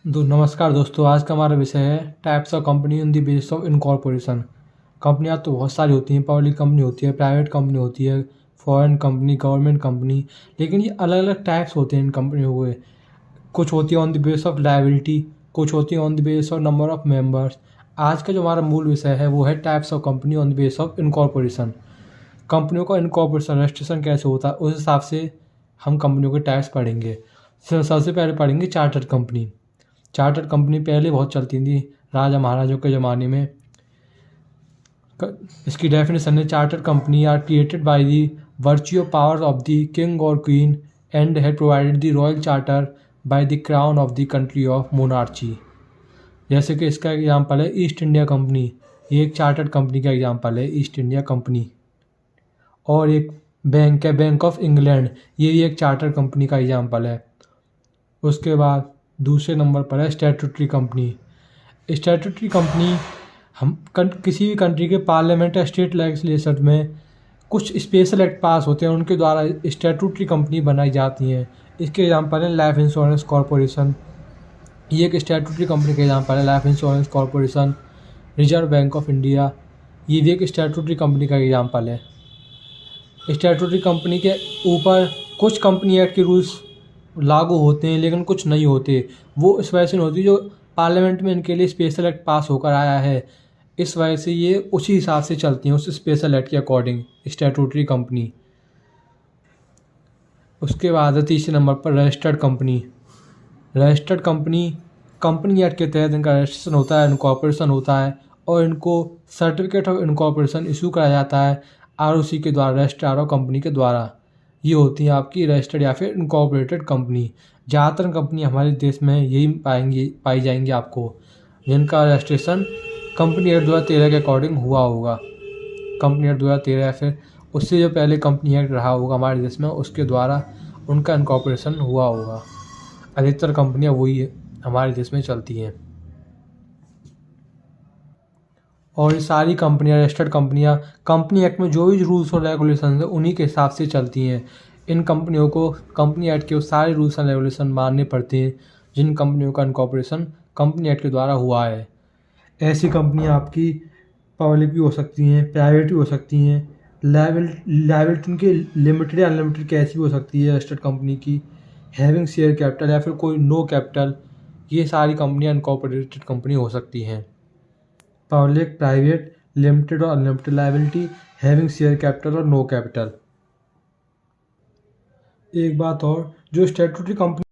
नमस्कार दोस्तों, आज का हमारा विषय है types of company in the basis of incorporation. कंपनियां तो बहुत सारी होती हैं, पब्लिक कंपनी होती है, प्राइवेट कंपनी होती है, फॉरेन कंपनी, गवर्नमेंट कंपनी। लेकिन ये अलग अलग टाइप्स होते हैं इन कंपनियों के। कुछ होती है on the base of liability, कुछ होती है on the base of number of members. आज का जो हमारा मूल विषय है वो है types of company on the base of incorporation. कंपनियों का इनकॉर्पोरेशन रजिस्ट्रेशन कैसे होता है उस हिसाब से हम कंपनियों के टाइप्स पढ़ेंगे। सबसे पहले पढ़ेंगे चार्टर्ड कंपनी। चार्टर्ड कंपनी पहले बहुत चलती थी राजा महाराजों के ज़माने में। इसकी डेफिनेशन है, chartered company are created by the virtue powers of the king और queen and had provided the royal charter by the crown of the country of monarchy. जैसे कि इसका एग्जांपल है ईस्ट इंडिया कंपनी। ये एक chartered company का example है, east India company. और एक बैंक है, बैंक ऑफ इंग्लैंड, ये भी एक चार्टर्ड कंपनी का एग्जांपल है। उसके बाद दूसरे नंबर पर है स्टैट्यूटरी कंपनी। स्टैट्यूटरी कंपनी किसी भी कंट्री के पार्लियामेंट या स्टेट लेजिस्लेचर में कुछ स्पेशल एक्ट पास होते हैं, उनके द्वारा स्टैट्यूटरी कंपनी बनाई जाती हैं। इसके एग्जांपल है लाइफ इंश्योरेंस कॉरपोरेशन, ये एक स्टैट्यूटरी कंपनी का एग्जांपल है। Life insurance corporation, reserve bank of India, ये भी एक स्टैट्यूटरी कंपनी का एग्जांपल है। स्टैट्यूटरी कंपनी के ऊपर कुछ कंपनी एक्ट के रूल्स लागू होते हैं लेकिन कुछ नहीं होते। वो इस वजह से नहीं होती जो पार्लियामेंट में इनके लिए स्पेशल एक्ट पास होकर आया है, इस वजह से ये उसी हिसाब से चलती हैं, उस स्पेशल एक्ट के अकॉर्डिंग स्टैट्यूटरी कंपनी। उसके बाद है तीसरे नंबर पर registered company. Registered company company act के तहत इनका रजिस्ट्रेशन होता है, इनकॉर्पोरेशन होता है और इनको सर्टिफिकेट ऑफ इनकॉर्पोरेशन इशू कराया जाता है आरओसी के द्वारा, रजिस्ट्रार ऑफ कंपनी के द्वारा। ये होती हैं आपकी रजिस्टर्ड या फिर इनकॉर्पोरेटेड कंपनी। ज़्यादातर कंपनी हमारे देश में यही पाई जाएंगी आपको, जिनका रजिस्ट्रेशन कंपनी एक्ट 2013 के अकॉर्डिंग हुआ होगा। कंपनी एक्ट 2013 या फिर उससे जो पहले कंपनी एक्ट रहा होगा हमारे देश में, उसके द्वारा उनका इनकॉर्पोरेशन हुआ होगा। अधिकतर कंपनियां वही हमारे देश में चलती हैं और ये सारी कंपनियां, रजिस्टर्ड कंपनियां, कंपनी एक्ट में जो भी रूल्स और रेगुलेशन है उन्हीं के हिसाब से चलती हैं। इन कंपनियों को कंपनी एक्ट के सारे रूल्स एंड रेगुलेशन मानने पड़ते हैं जिन कंपनियों का इनकॉर्पोरेशन कंपनी एक्ट के द्वारा हुआ है। ऐसी कंपनियां आपकी पब्लिक भी हो सकती हैं, प्राइवेट भी हो सकती हैं। लायबिलिटी उनकी लिमिटेड या अनलिमिटेड कैसी भी हो सकती है रजिस्टर्ड कंपनी की। हैविंग शेयर कैपिटल या फिर कोई नो कैपिटल, ये सारी कंपनियां इनकॉर्पोरेटेड कंपनी हो सकती हैं। पब्लिक, प्राइवेट, लिमिटेड और unlimited liability, having share capital और नो कैपिटल। एक बात और, जो स्टैट्यूटरी कंपनी